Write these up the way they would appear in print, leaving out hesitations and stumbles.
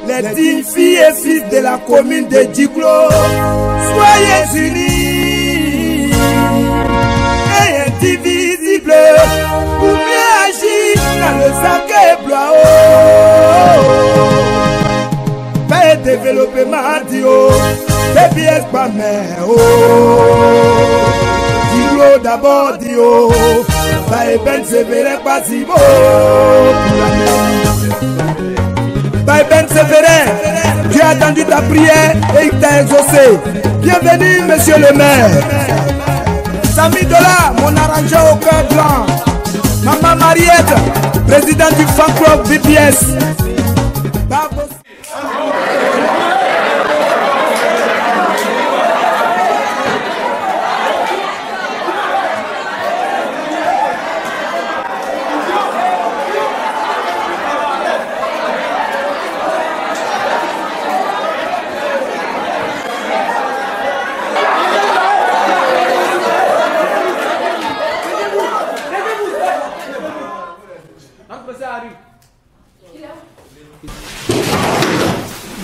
les dignes filles et fils de la commune de Djiglo, soyez unis et indivisibles pour mieux agir dans le sac blois. Paix développement Dio, PBS pas mère. Djiglo d'abord Dio, Baye Ben Sévérin pas si beau pour la mairie. Baye Ben Sévérin, tu as attendu ta prière et il t'a exaucé. Bienvenue, monsieur le maire. Sami Dola, mon arrangeur au cœur blanc. Maman Mariette, présidente du fan club BPS.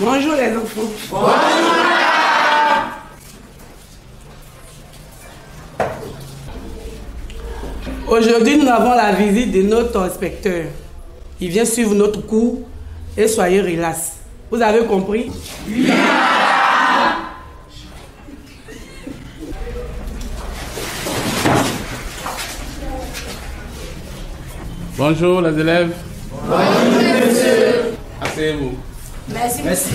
Bonjour les enfants. Bonjour. Aujourd'hui, nous avons la visite de notre inspecteur. Il vient suivre notre cours et soyez relax. Vous avez compris? Oui. Bonjour les élèves. Bonjour monsieur. Asseyez-vous. Merci. Merci.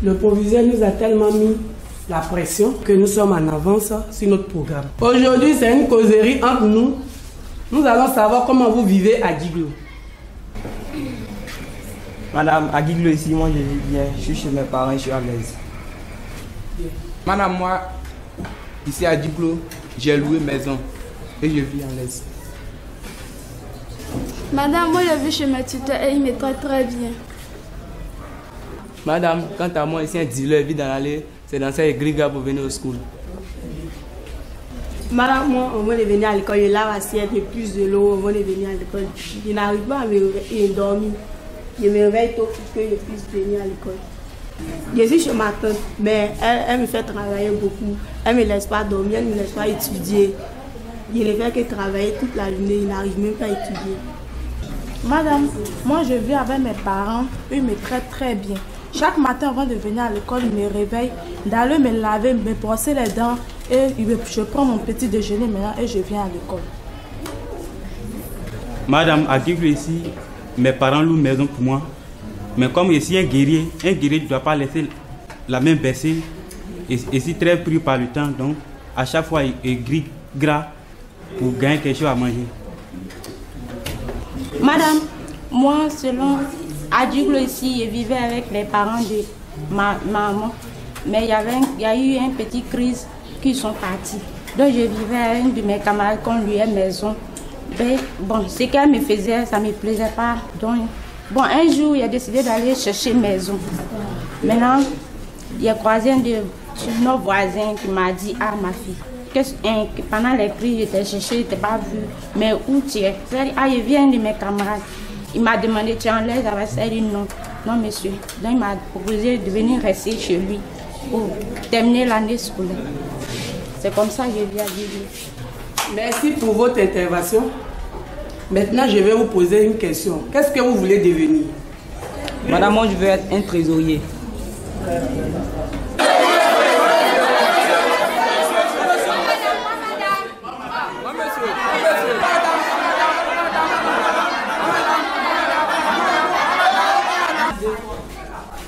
Le proviseur nous a tellement mis la pression que nous sommes en avance sur notre programme. Aujourd'hui, c'est une causerie entre nous. Nous allons savoir comment vous vivez à Djiglo. Madame, à Djiglo ici, moi je vis bien. Je suis chez mes parents, je suis à l'aise. Madame, moi, ici à Djiglo, j'ai loué maison et je vis à l'aise. Madame, moi je vis chez ma tuteur et il me traite très bien. Madame, quant à moi, ici un dealer vit dans l'allée, c'est dans cette grille pour venir au school. Madame, moi, on va venir à l'école, il lave assiette, il plus de l'eau, on va venir à l'école. Il n'arrive pas à me dormir. Je me réveille tôt pour que je puisse venir à l'école. Je suis chez ma tante, mais elle me fait travailler beaucoup. Elle ne me laisse pas dormir, elle ne me laisse pas étudier. Je ne fais que travailler toute la journée, il n'arrive même pas à étudier. Madame, moi je vis avec mes parents, eux me traitent très bien. Chaque matin avant de venir à l'école, ils me réveillent, d'aller me laver, me brosser les dents et je prends mon petit déjeuner maintenant et je viens à l'école. Madame, à Djiglo ici, mes parents louent une maison pour moi. Mais comme je suis un guerrier ne doit pas laisser la main baisser. Et si très pris par le temps, donc à chaque fois il grille gras pour gagner quelque chose à manger. Madame, moi selon à Djiglo ici, je vivais avec les parents de ma maman. Mais il y a eu une petite crise qui sont partis. Donc je vivais avec une de mes camarades qu'on lui a maison. Mais bon, ce qu'elle me faisait, ça ne me plaisait pas. Donc, bon, un jour, il a décidé d'aller chercher maison. Maintenant, il a croisé un de nos voisins qui m'a dit, ah ma fille, pendant les crises, j'étais cherché, je n'étais pas vu. Mais où tu es? Ah, il vient de mes camarades. Il m'a demandé, tu es en l'aise avec ça? Il dit non. Non, monsieur. Donc, il m'a proposé de venir rester chez lui pour terminer l'année scolaire. C'est comme ça que je vis à Djiglo. Merci pour votre intervention. Maintenant, je vais vous poser une question. Qu'est-ce que vous voulez devenir? Madame, moi je veux être un trésorier.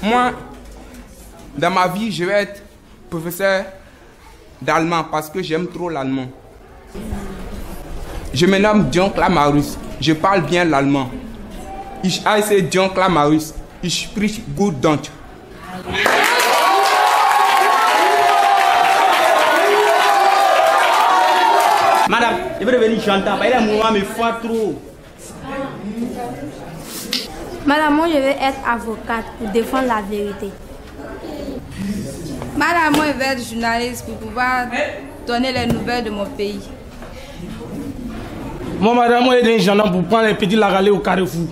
Moi, dans ma vie, je vais être professeur d'allemand parce que j'aime trop l'allemand. Je me nomme Dion Klamarus. Je parle bien l'allemand. Ich heiße Dion Klamarus. Ich spreche gut Deutsch. Madame, je vais devenir chantant. Il y a un moment, mais faut trop. Madame, moi je vais être avocate pour défendre la vérité. Madame, moi je vais être journaliste pour pouvoir donner les nouvelles de mon pays. Moi, madame, moi je vais être gendarme pour prendre les petits lagalais au carrefour.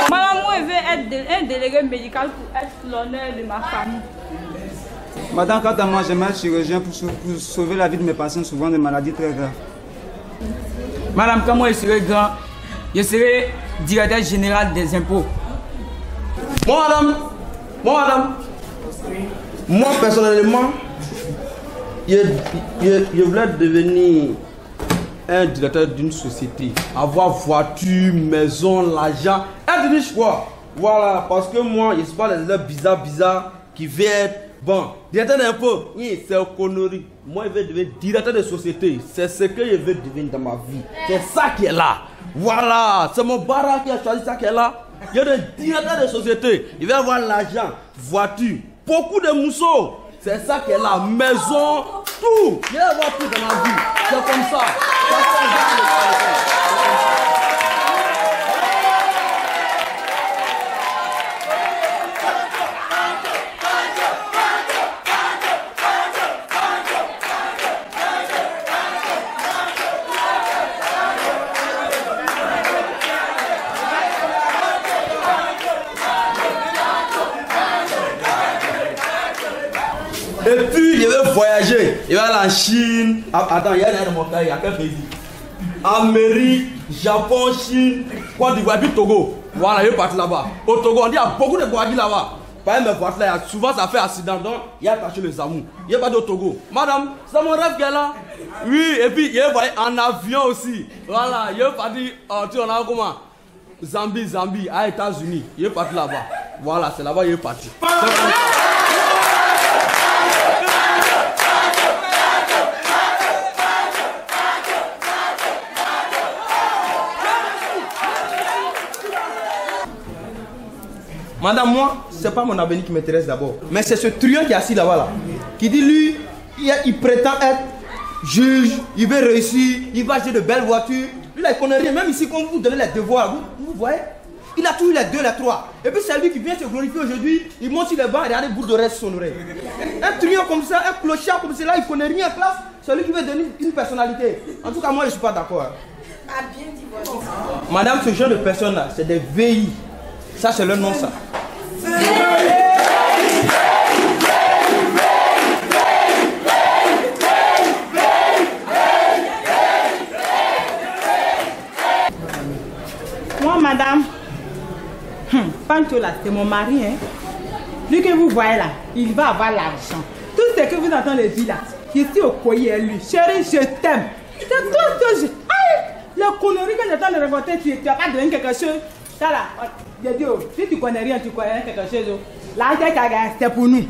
Madame, moi je vais être un délégué médical pour être l'honneur de ma famille. Madame, quant à moi, j'aimerais être chirurgien pour sauver la vie de mes patients souvent de maladies très graves. Madame, quand moi je serai grand, je serai directeur général des impôts. Moi, madame, moi personnellement, je voulais devenir un directeur d'une société, avoir voiture, maison, l'argent, être riche quoi. Voilà, parce que moi, je ne suis pas les élèves bizarres qui viennent. Bon, directeur d'impôt, oui, c'est une connerie. Moi, je vais devenir directeur de société. C'est ce que je veux devenir dans ma vie. C'est ça qui est là. Voilà, c'est mon barak qui a choisi ça qui est là. Il y a des directeurs de société. Il va avoir l'argent, voiture, beaucoup de mousseaux. C'est ça qui est là. Maison, tout. Il va avoir tout dans ma vie. C'est comme ça. Et puis, je vais voyager. Il va aller en Chine. Attends, il y a un mon cas, il y a quel pays? Amérique, Japon, Chine, Côte d'Ivoire, puis Togo. Voilà, il est parti là-bas. Au Togo, on dit qu'il y a beaucoup de voitures là-bas. Par exemple, mes voitures là, souvent ça fait accident. Donc, il a attaché les amours. Il est parti au Togo. Madame, c'est mon rêve qui est là. Oui, et puis il est parti en avion aussi. Voilà, il est parti, tu en as comment? Zambie, à États-Unis. Il est parti là-bas. Voilà, c'est là-bas il est parti. Madame, moi, c'est pas mon avenir qui m'intéresse d'abord. Mais c'est ce truand qui est assis là-bas, là, qui dit, lui, il prétend être juge, il veut réussir, il va acheter de belles voitures. Lui, là, il connaît rien. Même ici, quand vous donnez les devoirs, vous voyez, il a toujours les 2, les 3. Et puis, c'est lui qui vient se glorifier aujourd'hui. Il monte sur les bancs et regarde les boules d'oreilles sur son oreille. Un truand comme ça, un clochard comme cela, il connaît rien en classe. C'est lui qui veut donner une personnalité. En tout cas, moi, je ne suis pas d'accord. Madame, ce genre de personnes-là, c'est des VI. Ça, c'est le nom, ça. Moi, madame, Pancho là, c'est mon mari, hein. Lui que vous voyez là, il va avoir l'argent. Tout ce que vous entendez dire là, je suis au collier lui. Chérie, je t'aime. C'est tout ce que je... Aïe! La connerie que j'attends de raconter, tu n'as pas donné quelque chose. Ça là, je dis, si tu connais rien, tu connais quelque chose. L'argent que tu as gagné, c'est pour nous.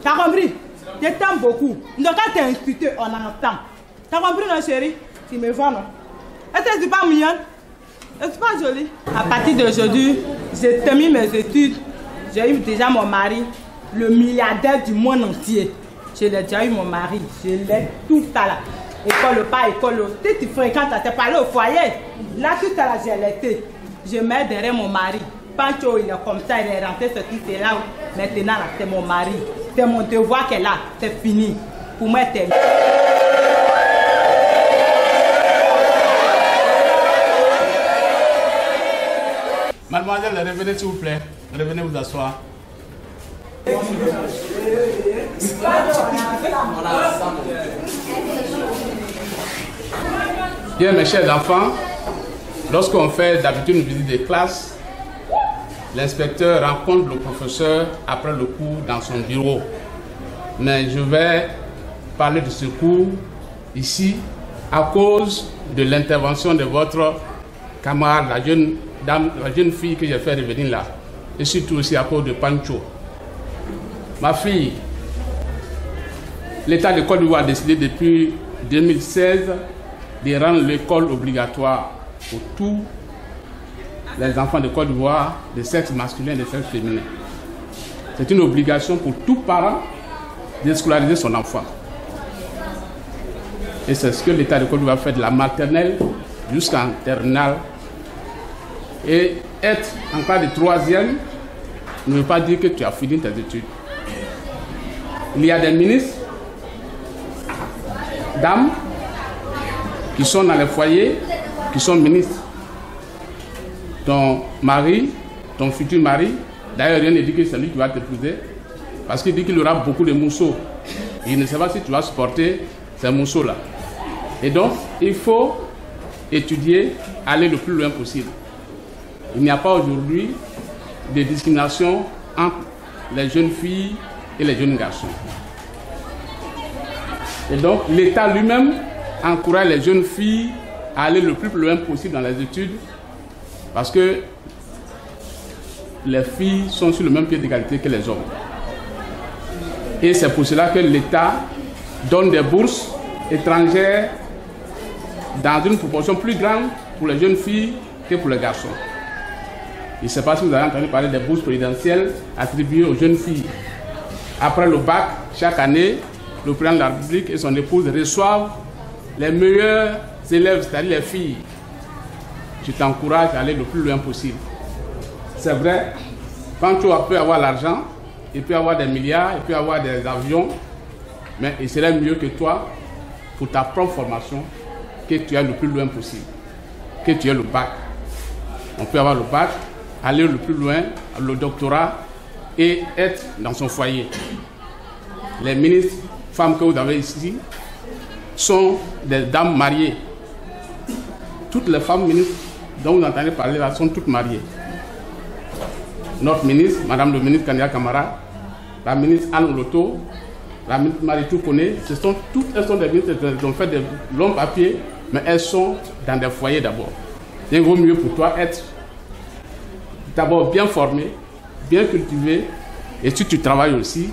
Tu as compris? Je t'aime beaucoup. Donc quand tu es insulté, on entend. Tu as compris, non, chérie? Tu me vois, non? Est-ce que tu n'es pas mignonne? Est-ce pas joli? À partir d'aujourd'hui, j'ai terminé mes études. J'ai eu déjà mon mari, le milliardaire du monde entier. Je l'ai déjà eu mon mari. Je l'ai tout à l'heure. École pas école. Si tu fréquentes, tu es parlé au foyer. Là, tout à l'heure, j'ai l'été. Je mets derrière mon mari. Pancho, il est comme ça, il est rentré, c'est là. Maintenant, là, c'est mon mari. C'est mon devoir qu'elle a. C'est fini. Pour moi, c'est... Mademoiselle, revenez s'il vous plaît. Revenez vous asseoir. Bien, mes chers enfants, lorsqu'on fait d'habitude une visite de classe, l'inspecteur rencontre le professeur après le cours dans son bureau. Mais je vais parler de ce cours ici à cause de l'intervention de votre camarade, la jeune dame, la jeune fille que j'ai fait revenir là. Et surtout aussi à cause de Pancho. Ma fille, l'État de Côte d'Ivoire a décidé depuis 2016 de rendre l'école obligatoire pour tous les enfants de Côte d'Ivoire, de sexe masculin et de sexe féminin. C'est une obligation pour tout parent de scolariser son enfant. Et c'est ce que l'État de Côte d'Ivoire fait de la maternelle jusqu'en terminale Et être en classe de 3e ne veut pas dire que tu as fini tes études. Il y a des ministres, dames, qui sont dans les foyers, qui sont ministres. Ton mari, ton futur mari, d'ailleurs rien ne dit que c'est lui qui va t'épouser, parce qu'il dit qu'il aura beaucoup de mousseaux. Il ne sait pas si tu vas supporter ces mousseaux-là. Et donc, il faut étudier, aller le plus loin possible. Il n'y a pas aujourd'hui de discrimination entre les jeunes filles et les jeunes garçons. Et donc, l'État lui-même encourage les jeunes filles à aller le plus loin possible dans les études, parce que les filles sont sur le même pied d'égalité que les hommes. Et c'est pour cela que l'État donne des bourses étrangères dans une proportion plus grande pour les jeunes filles que pour les garçons. Je ne sais pas si vous avez entendu parler des bourses présidentielles attribuées aux jeunes filles. Après le bac, chaque année, le président de la République et son épouse reçoivent les meilleurs élèves, c'est-à-dire les filles. Je t'encourage à aller le plus loin possible. C'est vrai, quand tu peux avoir l'argent, il peut avoir des milliards, il peut avoir des avions, mais il serait mieux que toi, pour ta propre formation, que tu ailles le plus loin possible, que tu aies le bac. On peut avoir le bac, aller le plus loin, le doctorat, et être dans son foyer. Les ministres, femmes que vous avez ici, sont des dames mariées. Toutes les femmes ministres dont vous entendez parler là sont toutes mariées. Notre ministre, Madame le ministre Kanya Kamara, la ministre Anne Loto, la ministre Maritou Kone, toutes elles sont des ministres, elles ont fait des longs papiers, mais elles sont dans des foyers d'abord. Il vaut mieux pour toi être d'abord bien formé, bien cultivé, et si tu travailles aussi,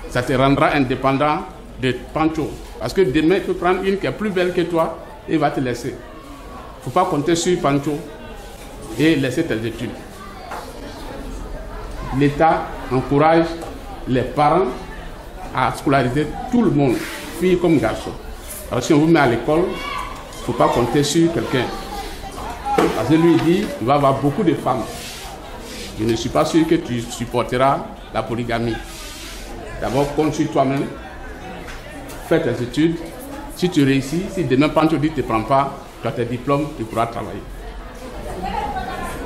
ça te rendra indépendant de Pancho. Parce que demain, il peut prendre une qui est plus belle que toi et il va te laisser. Il ne faut pas compter sur Pancho et laisser tes études. L'État encourage les parents à scolariser tout le monde, filles comme garçons. Alors si on vous met à l'école, il ne faut pas compter sur quelqu'un. Parce que lui, il dit qu'il va avoir beaucoup de femmes. Je ne suis pas sûr que tu supporteras la polygamie. D'abord, compte sur toi-même, fais tes études. Si tu réussis, si demain Pancho dit ne te prends pas, tu as tes diplômes, tu pourras travailler.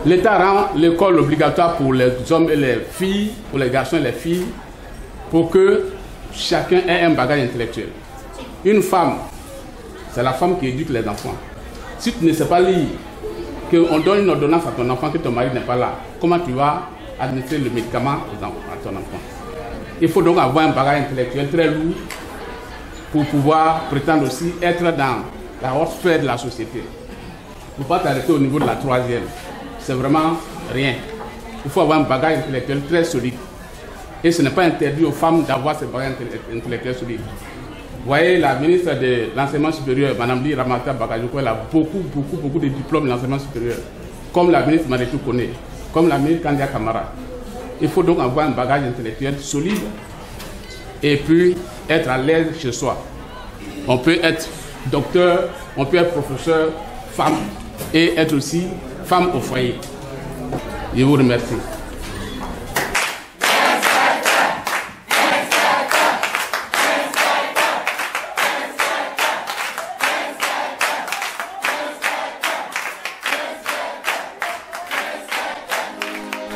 L'État rend l'école obligatoire pour les hommes et les filles, pour les garçons et les filles, pour que chacun ait un bagage intellectuel. Une femme, c'est la femme qui éduque les enfants. Si tu ne sais pas lire, qu'on donne une ordonnance à ton enfant que ton mari n'est pas là, comment tu vas administrer le médicament à ton enfant? Il faut donc avoir un bagage intellectuel très lourd pour pouvoir prétendre aussi être dans la haute sphère de la société. Il ne faut pas t'arrêter au niveau de la 3e. C'est vraiment rien. Il faut avoir un bagage intellectuel très solide. Et ce n'est pas interdit aux femmes d'avoir ce bagage intellectuel solide. Vous voyez, la ministre de l'enseignement supérieur, Mme Li Ramata Bakayoko, elle a beaucoup de diplômes de l'enseignement supérieur. Comme la ministre Maritou Kone, comme la ministre Kandia Kamara. Il faut donc avoir un bagage intellectuel solide et puis être à l'aise chez soi. On peut être docteur, on peut être professeur, femme et être aussi femme au foyer. Je vous remercie.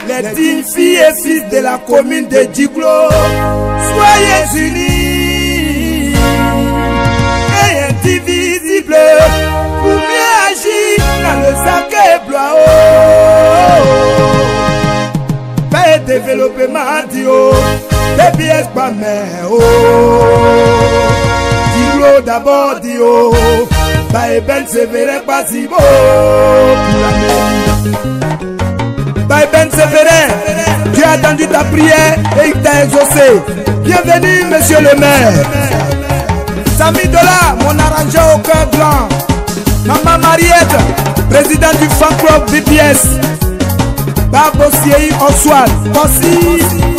Les dignes filles et fils de la commune de Djiglo, soyez unis et indivisibles pour mieux agir dans le sacré blois. Paix et développement Dio, BBS pas mais Djiglo d'abord Dio, Baye Ben Sévérin pas si beau pour la mairie. Baye Ben Sévérin, tu as attendu ta prière et il t'a exaucé. Bienvenue, monsieur le maire. Sami Dola, mon arrangé au cœur blanc. Maman Mariette, président du fan club BPS. Babo Siei Oswald, Kossi.